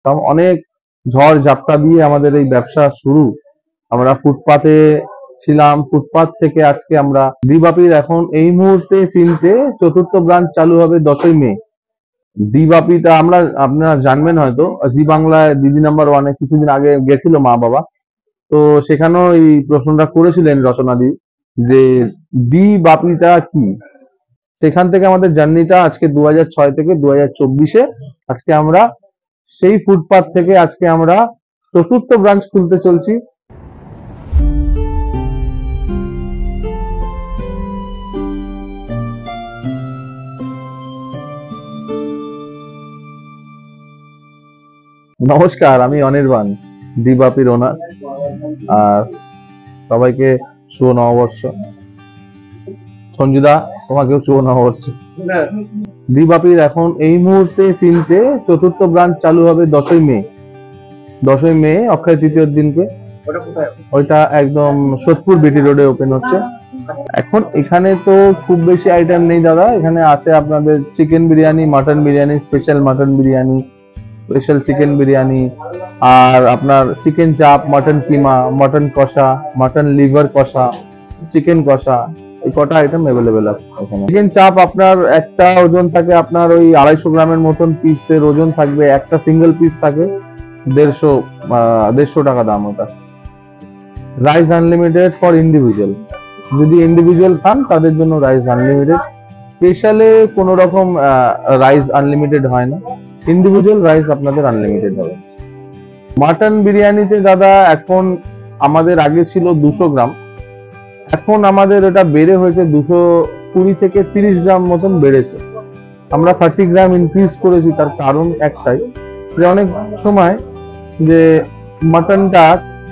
কারণ অনেক ঝড় ঝাপটা দিয়ে আমাদের এই ব্যবসা শুরু। আমরা ফুটপাতে ছিলাম, ফুটপাত থেকে আজকে আমরা দ্বিবাপির এখন এই মুহূর্তে 3টে, চতুর্থ ব্রাঞ্চ চালু হবে 10ই মে। দ্বিবাপিটা আমরা আপনারা জানবেন হয়তো, জি বাংলায় দিদি নাম্বার ওয়ানে কিছুদিন আগে গেছিল মা বাবা, তো সেখানেও এই প্রশ্নটা করেছিলেন রচনাদি যে দ্বিবাপিটা কি। সেখান থেকে আমাদের জার্নিটা আজকে 2006 থেকে 2024-এ আজকে আমরা সেই ফুটপাত থেকে আজকে আমরা চতুর্থ ব্রাঞ্চ খুলতে চলছি। নমস্কার, আমি অনির্বাণ, দ্বিবাপির ওনার। আর সবাইকে শুভ নববর্ষ। সঞ্জুদা, তোমাকেও শুভ নববর্ষ। দ্বিবাপির এখন এই মুহূর্তে 3টে, চতুর্থ ব্রাঞ্চ চালু হবে 10ই মে। 10ই মে অক্ষয় তৃতীয়ার দিনকে। ওইটা একদম সোদপুর বিটি রোডে ওপেন হচ্ছে। এখন এখানে তো খুব বেশি আইটেম নেই দাদা, এখানে আছে আপনাদের chicken biryani, mutton biryani, special mutton biryani, special chicken biryani, আর আপনার chicken chaap, mutton keema, mutton kosha, mutton liver kosha, chicken kosha, এই কটা আইটেম অ্যাভেলেবেল আছে এখানে। চিকেন চাপ আপনার একটা ওজন থাকে আপনার ওই 250 গ্রামের মতন পিসের ওজন থাকবে, একটা সিঙ্গেল পিস থাকে 150 টাকা দাম ওটা। রাইস আনলিমিটেড ফর ইন্ডিভিজুয়াল, যদি ইন্ডিভিজুয়াল খান তাদের জন্য রাইস আনলিমিটেড। স্পেশালে কোনো রকম রাইস আনলিমিটেড হয় না, ইন্ডিভিজুয়াল রাইস আপনাদের আনলিমিটেড হবে। মাটন বিরিয়ানিতে দাদা এখন আমাদের আগে ছিল 200 গ্রাম, এখন আমাদের এটা বেড়ে হয়েছে 220 থেকে 30 গ্রাম মতন বেড়েছে। আমরা 30 গ্রাম ইনক্রিজ করেছি, তার কারণ একটাই যে অনেক সময় যে মাটনটা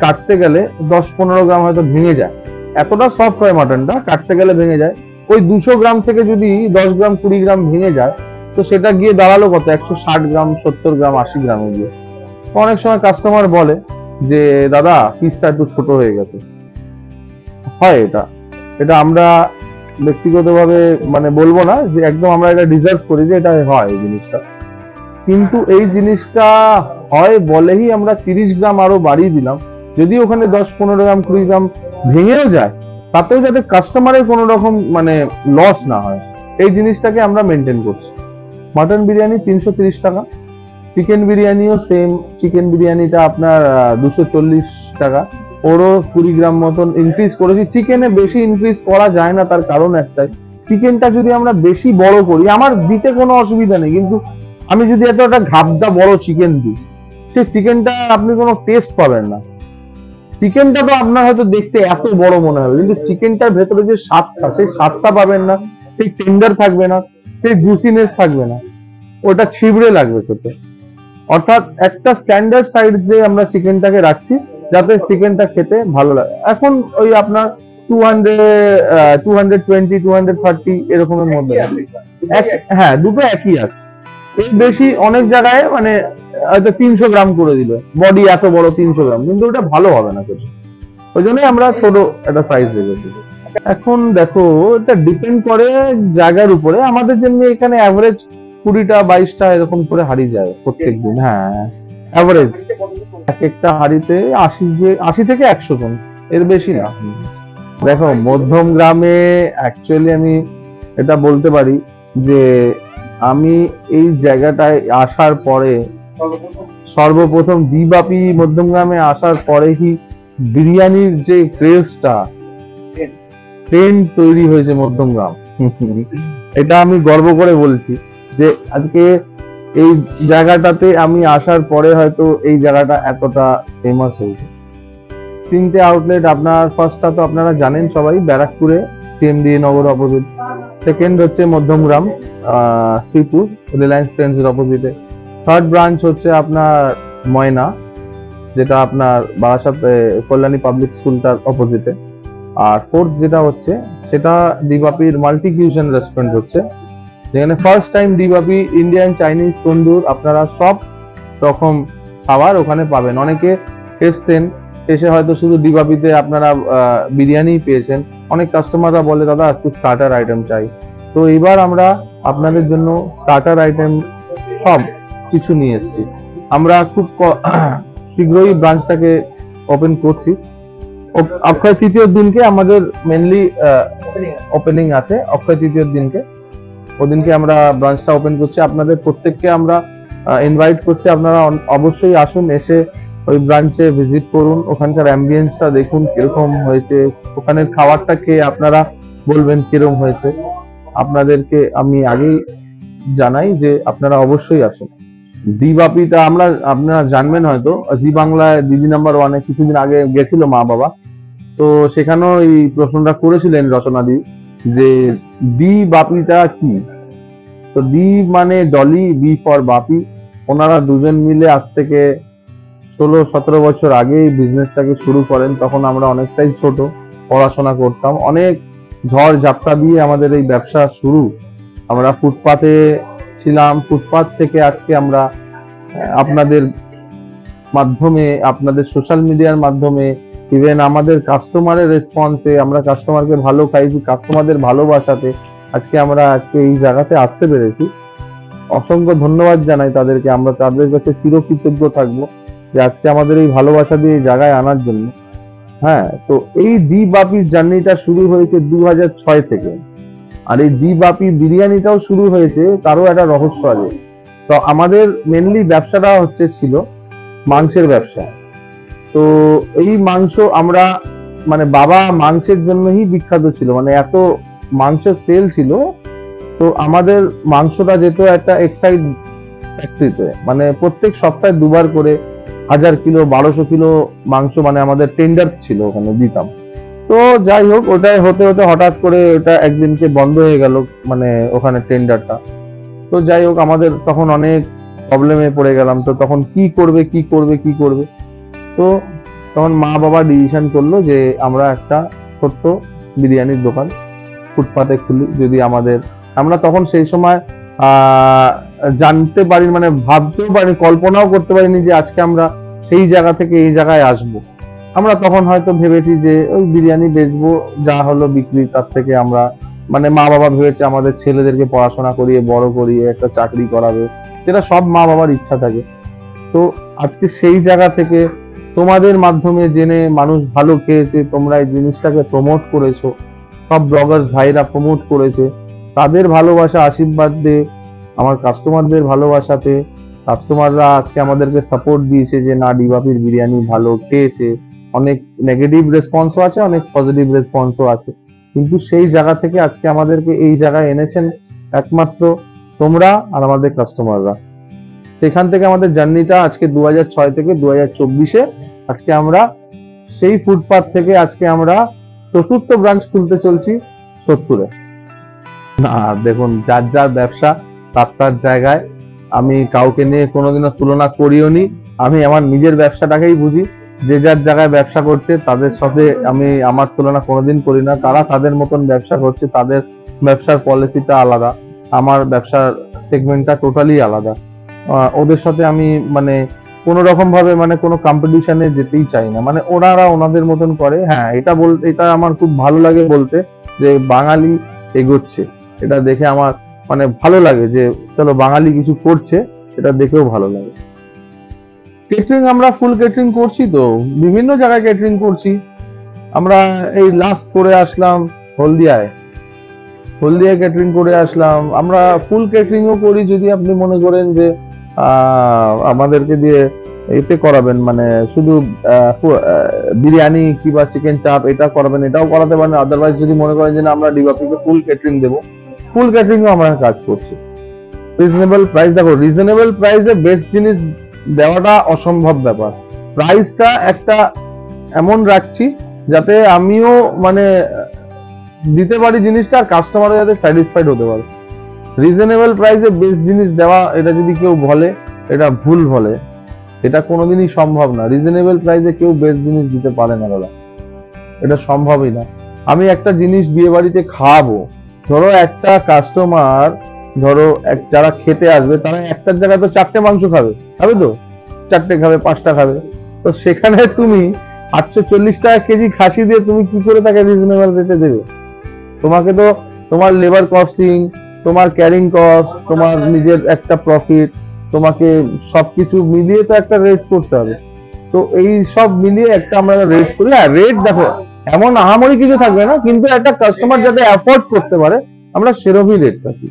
কাটতে গেলে 10-15 গ্রাম হয়তো ভেঙে যায়, এতটা সফট হয় মাটনটা, কাটতে গেলে ভেঙে যায়। ওই 200 গ্রাম থেকে যদি 10 গ্রাম 20 গ্রাম ভেঙে যায়, তো সেটা গিয়ে দাঁড়ালো কত, 160 গ্রাম, 70 গ্রাম, 80 গ্রামে গিয়ে। অনেক সময় কাস্টমার বলে যে দাদা পিসটা একটু ছোট হয়ে গেছে। হয় এটা এটা আমরা ব্যক্তিগতভাবে মানে বলবো না যে একদম আমরা এটা ডিজার্ভ করি যে এটা হয় এই জিনিসটা, কিন্তু এই জিনিসটা হয় বলেই আমরা 30 গ্রাম আরো বাড়িয়ে দিলাম। যদি ওখানে 10-15 গ্রাম 20 গ্রাম ভেঙেও যায়, তাতেও যাতে কাস্টমারের কোনো রকম মানে লস না হয়, এই জিনিসটাকে আমরা মেনটেন করছি। মাটন বিরিয়ানি 330 টাকা, চিকেন বিরিয়ানিও সেম, চিকেন বিরিয়ানিটা আপনার 240 টাকা, ওরও 20 গ্রাম মতন ইনক্রিজ করেছি। চিকেনে বেশি ইনক্রিজ করা যায় না, তার কারণ একটাই, চিকেনটা যদি আমরা বেশি বড় করি, আমার দিতে কোনো অসুবিধা নেই, কিন্তু আমি যদি একটা ঘাবদা বড় চিকেন দিই, সেই চিকেনটা আপনি কোনো টেস্ট পাবেন না। চিকেনটা তো আপনার হয়তো দেখতে এত বড় মনে হবে, কিন্তু চিকেনটার ভেতরে যে স্বাদটা, সেই স্বাদটা পাবেন না, সেই টেন্ডার থাকবে না, সেই জুসিনেস থাকবে না, ওটা ছিবড়ে লাগবে খেতে। অর্থাৎ একটা স্ট্যান্ডার্ড সাইড যে আমরা চিকেনটাকে রাখছি যাতে চিকেনটা খেতে ভালো লাগে। এখন ওই আপনার 220, 230 এরকমের মধ্যে, হ্যাঁ দুটো একই আছে। এর বেশি অনেক জায়গায় মানে হয়তো 300 গ্রাম করে দিবে, বডি এত বড় 300 গ্রাম, কিন্তু ওটা ভালো হবে না খেতে, ওই জন্যই আমরা ছোট একটা সাইজ রেখেছি। এখন দেখো এটা ডিপেন্ড করে জায়গার উপরে, আমাদের জন্য এখানে অ্যাভারেজ 20টা 22টা এরকম করে হাড়ি যায় প্রত্যেকদিন। হ্যাঁ অ্যাভারেজ এক একটা হাড়িতে 80 থেকে 100 জন, এর বেশি না। দেখো মধ্যম গ্রামে অ্যাকচুয়ালি আমি এটা বলতে পারি যে আমি এই জায়গাটায় আসার পরে, সর্বপ্রথম দ্বিবাপি মধ্যম গ্রামে আসার পরেই বিরিয়ানির যে ক্রেজটা, ট্রেন্ড তৈরি হয়েছে মধ্যম গ্রাম। এটা আমি গর্ব করে বলছি যে আজকে এই জায়গাটাতে আমি আসার পরে হয়তো এই জায়গাটা এতটা ফেমাস হয়েছে। 3টে আউটলেট, আপনার ফার্স্টটা তো আপনারা জানেন সবাই, ব্যারাকপুরে সিএমডি নগর অপোজিট, সেকেন্ড হচ্ছে মধ্যমগ্রাম শ্রীপুর রিলায়েন্স ট্রেন্ডসের অপোজিটে, থার্ড ব্রাঞ্চ হচ্ছে আপনার ময়না, যেটা আপনার বারাসাত কল্যাণী পাবলিক স্কুলটার অপোজিটে, আর ফোর্থ যেটা হচ্ছে সেটা দ্বিবাপির মাল্টি কিউশন রেস্টুরেন্ট হচ্ছে, যেখানে ফার্স্ট টাইম দ্বিবাপি ইন্ডিয়ান, চাইনিজ, তন্দুর আপনারা সব রকম খাবার ওখানে পাবেন। অনেকে এসছেন, এসে হয়তো শুধু দ্বিবাপিতে আপনারা বিরিয়ানি পেয়েছেন, অনেক কাস্টমাররা বলে দাদা আজকে স্টার্টার আইটেম চাই, তো এবার আমরা আপনাদের জন্য স্টার্টার আইটেম সব কিছু নিয়ে এসেছি। আমরা খুব শীঘ্রই ব্রাঞ্চটাকে ওপেন করছি। অক্ষয় তৃতীয় দিনকে আমাদের মেনলি ওপেনিং আছে, অক্ষয় তৃতীয় দিনকে, ওদিনকে আমরা ব্রাঞ্চটা ওপেন করছি। আপনাদের প্রত্যেককে আমরা ইনভাইট করছি, আপনারা অবশ্যই আসুন, এসে ওই ব্রাঞ্চে ভিজিট করুন, ওখানকার অ্যাম্বিয়েন্সটা দেখুন কিরকম হয়েছে, ওখানের খাবারটা খেয়ে আপনারা বলবেন কিরকম হয়েছে। আপনাদেরকে আমি আগেই জানাই যে আপনারা অবশ্যই আসুন। ডি বাপিটা আপনারা জানবেন হয়তো, জি বাংলায় দিদি নাম্বার ওয়ানে কিছুদিন আগে গেছিল মা বাবা, তো সেখানেও এই প্রশ্নটা করেছিলেন রচনা দি যে ডি বাপিটা কি। তো ডি মানে ডলি, বি ফর বাপি। ওনারা দুজন মিলে আজ থেকে 16-17 বছর আগে এই বিজনেসটাকে শুরু করেন। তখন আমরা অনেকটাই ছোট, পড়াশোনা করতাম, অনেক ঝড় ঝাপটা দিয়ে আমাদের এই ব্যবসা শুরু। আমরা ফুটপাতে ছিলাম, ফুটপাত থেকে আজকে আমরা আপনাদের মাধ্যমে, আপনাদের সোশ্যাল মিডিয়ার মাধ্যমে, ইভেন আমাদের কাস্টমারের রেসপন্সে, আমরা কাস্টমারকে ভালো খাইছি, কাস্টমারদের ভালোবাসাতে আজকে এই জায়গাতে আসতে পেরেছি। অসংখ্য ধন্যবাদ জানাই তাদেরকে, আমরা তাদের কাছে চিরকৃতজ্ঞ থাকবো যে আজকে আমাদের এই ভালোবাসা দিয়ে এই জায়গায় আনার জন্য। হ্যাঁ, তো এই ডি বাপির জার্নিটা শুরু হয়েছে 2006 থেকে। আর এই ডি বাপি বিরিয়ানিটাও শুরু হয়েছে, তারও একটা রহস্য আছে। তো আমাদের মেনলি ব্যবসাটা ছিল মাংসের ব্যবসা। তো এই মাংস আমরা মানে বাবা মাংসের জন্যই বিখ্যাত ছিল, মানে এত মাংস সেল ছিল। তো আমাদের মাংসটা যেত একটা এক্সাইড ফ্যাক্টরিতে, মানে প্রত্যেক সপ্তাহে 2বার করে 1000 কিলো 1200 কিলো মাংস, মানে আমাদের টেন্ডার ছিল, ওখানে দিতাম। তো যাই হোক, ওটাই হতে হতে হঠাৎ করে ওটা একদিনকে বন্ধ হয়ে গেল, মানে ওখানে টেন্ডারটা। তো যাই হোক, আমাদের তখন অনেক প্রবলেমে পড়ে গেলাম। তো তখন কি করবে। তো তখন মা বাবা ডিসিশন করলো যে আমরা একটা ছোট্ট বিরিয়ানির দোকান ফুটপাতে খুলি। যদি আমরা তখন সেই সময় জানতে পারি, মানে ভাবতেও পারি, কল্পনাও করতে পারিনি যে আজকে আমরা সেই জায়গা থেকে এই জায়গায় আসবো। আমরা তখন হয়তো ভেবেছি যে ওই বিরিয়ানি বেচবো, যা হলো বিক্রি তার থেকে আমরা, মানে মা বাবা ভেবেছে আমাদের ছেলেদেরকে পড়াশোনা করিয়ে বড় করিয়ে একটা চাকরি করাবে, যেটা সব মা বাবার ইচ্ছা থাকে। তো আজকে সেই জায়গা থেকে তোমাদের মাধ্যমে জেনে মানুষ ভালো খেয়েছে, তোমরা এই জিনিসটাকে প্রমোট করেছো, সব ব্লগার্স ভাইরা প্রমোট করেছে, তাদের ভালোবাসা আশীর্বাদ দিয়ে, আমার কাস্টমারদের ভালোবাসাতে কাস্টমাররা আজকে আমাদেরকে সাপোর্ট দিয়েছে যে না, ডিবাপির বিরিয়ানি ভালো খেয়েছে। অনেক নেগেটিভ রেসপন্সও আছে, অনেক পজিটিভ রেসপন্সও আছে, কিন্তু সেই জায়গা থেকে আজকে আমাদেরকে এই জায়গায় এনেছেন একমাত্র তোমরা আর আমাদের কাস্টমাররা। সেখান থেকে আমাদের জার্নিটা আজকে 2006 থেকে 2024-এ আজকে আমরা সেই ফুটপাথ থেকে আজকে আমরা 4র্থ ব্রাঞ্চ খুলতে চলছি সোদপুরে। না দেখুন, যার যার ব্যবসা তার জায়গায়, আমি কাউকে নিয়ে কোনোদিনও তুলনা করিও নি। আমি আমার নিজের ব্যবসাটাকেই বুঝি, যে যার জায়গায় ব্যবসা করছে তাদের সাথে আমি আমার তুলনা কোনোদিন করি না। তারা তাদের মতন ব্যবসা করছে, তাদের ব্যবসার পলিসিটা আলাদা, আমার ব্যবসার সেগমেন্টটা টোটালি আলাদা। ওদের সাথে আমি মানে কোনো রকম ভাবে মানে কোনো কম্পিটিশনে যেতেই চাই না, মানে ওনারা ওনাদের মতন করে। হ্যাঁ, এটা আমার খুব ভালো লাগে বলতে, যে বাঙালি এগোচ্ছে, এটা দেখে আমার মানে ভালো লাগে যে চলো বাঙালি কিছু করছে, এটা দেখেও ভালো লাগে। কেটারিং আমরা ফুল কেটারিং করছি, তো বিভিন্ন জায়গায় কেটারিং করছি। আমরা এই লাস্ট করে আসলাম হলদিয়ায় কেটারিং করে আসলাম। আমরা ফুল কেটারিংও করি, যদি আপনি মনে করেন যে আমাদেরকে দিয়ে এতে করাবেন, মানে শুধু বিরিয়ানি কিংবা চিকেন চাপ এটা করাবেন, এটাও করাতে পারেন। আদারওয়াইজ যদি মনে করেন যে না, আমরা ডিবাপিকে ফুল কেটারিং দেবো, ফুল কেটারিংও আমরা কাজ করছি। রিজনেবল প্রাইস, দেখো রিজনেবল প্রাইসে বেস্ট জিনিস দেওয়াটা অসম্ভব ব্যাপার। প্রাইসটা একটা এমন রাখছি যাতে আমিও মানে দিতে পারি জিনিসটা, আর কাস্টমারও যাতে স্যাটিসফাইড হতে পারে। রিজনেবল প্রাইসে বেস্ট জিনিস দেওয়া, এটা যদি কেউ বলে এটা ভুল বলে, এটা কোনোদিনই সম্ভব না। রিজনেবল প্রাইসে কেউ বেস্ট জিনিস দিতে পারে না দাদা, এটা সম্ভবই না। আমি একটা জিনিস বিয়ে বাড়িতে খাওয়াবো, ধরো একটা কাস্টমার, ধরো যারা খেতে আসবে তারা একটার জায়গায় তো 4টে মাংস খাবে, তো 4টে খাবে, 5টা খাবে। তো সেখানে তুমি 840 টাকা কেজি খাসি দিয়ে তুমি কি করে তাকে রিজনেবল রেটে দেবে? তোমাকে তো তোমার লেবার কস্টিং, তোমার ক্যারিং কস্ট, তোমার নিজের একটা প্রফিট, তোমাকে সবকিছু মিলিয়ে তো একটা রেট করতে হবে। তো এই সব মিলিয়ে একটা আমরা রেট করি। আর রেট দেখো এমন আহামরি কিছু থাকবে না, কিন্তু একটা কাস্টমার যাতে অ্যাফোর্ড করতে পারে আমরা সেরকমই রেট রাখি,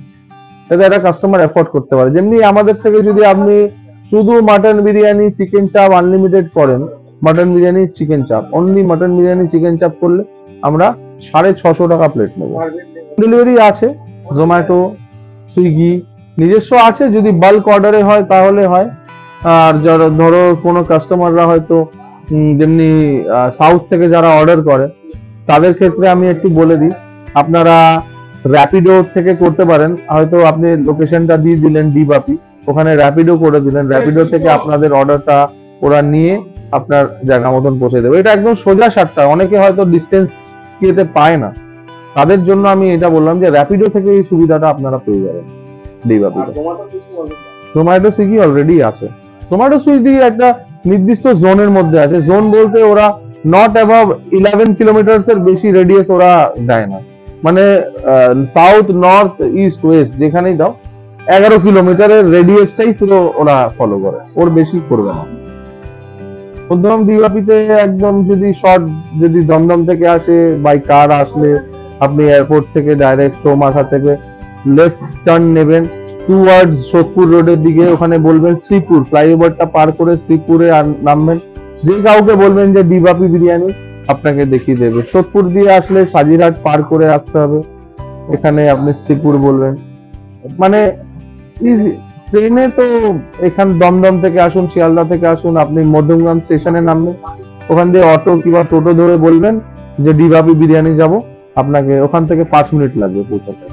যাতে একটা কাস্টমার অ্যাফোর্ড করতে পারে। যেমনি আমাদের থেকে যদি আপনি শুধু মাটন বিরিয়ানি চিকেন চাপ আনলিমিটেড করেন, মাটন বিরিয়ানি চিকেন চাপ অনলি, মাটন বিরিয়ানি চিকেন চাপ করলে আমরা 650 টাকা প্লেট নেব। ডেলিভারি আছে, জোম্যাটো, সুইগি নিজস্ব আছে, যদি বাল্ক অর্ডারে হয় তাহলে হয়। আর যারা ধরো কোনো কাস্টমাররা হয়তো যেমনি সাউথ থেকে যারা অর্ডার করে তাদের ক্ষেত্রে আমি একটু বলে দিই, আপনারা র্যাপিডো থেকে করতে পারেন। হয়তো আপনি লোকেশনটা দিয়ে দিলেন ডিবাপি, ওখানে র্যাপিডো করে দিলেন, র্যাপিডো থেকে আপনাদের অর্ডারটা ওরা নিয়ে আপনার জায়গা মতন পৌঁছে দেবে। এটা একদম সোজা সারটা, অনেকে হয়তো ডিস্টেন্স যেতে পায় না, তাদের জন্য আমি এটা বললাম যে র্যাপিডো থেকে এই সুবিধাটা আপনারা পেয়ে যাবেন ডিবাপিতে। জোম্যাটো সুইগি অলরেডি আছে। জোম্যাটো সুইগি একটা নির্দিষ্ট জোনের মধ্যে আছে, জোন বলতে ওরা নট অ্যাবাভ 11 কিলোমিটার্স এর বেশি রেডিয়াস ওরা দেয় না, মানে সাউথ নর্থ ইস্ট ওয়েস্ট যেখানেই দাও 11 কিলোমিটারের রেডিয়াসটাই পুরো ওরা ফলো করে, ওর বেশি করবে না। প্রথম ডিবাপিতে একদম যদি শর্ট, যদি দমদম থেকে আসে বাই কার আসলে আপনি এয়ারপোর্ট থেকে ডাইরেক্ট চৌমাথা থেকে লেফট টার্ন নেবেন টুয়ার্ডস সোদপুর রোডের দিকে, ওখানে বলবেন শ্রীপুর, ফ্লাইওভারটা পার করে শ্রীপুরে নামবেন। যে কাউকে বলবেন যে ডিবাপি বিরিয়ানি, আপনাকে দেখিয়ে দেবে। সোদপুর দিয়ে আসলে সাজিরহাট পার করে আসতে হবে, এখানে আপনি শ্রীপুর বলবেন, মানে ইজি। ট্রেনে তো এখান দমদম থেকে আসুন, শিয়ালদা থেকে আসুন, আপনি মধ্যমগ্রাম স্টেশনে নামবেন, ওখান দিয়ে অটো কিংবা টোটো ধরে বলবেন যে ডিবাপি বিরিয়ানি যাব, আপনাকে ওখান থেকে 5 মিনিট লাগবে পৌঁছাতে।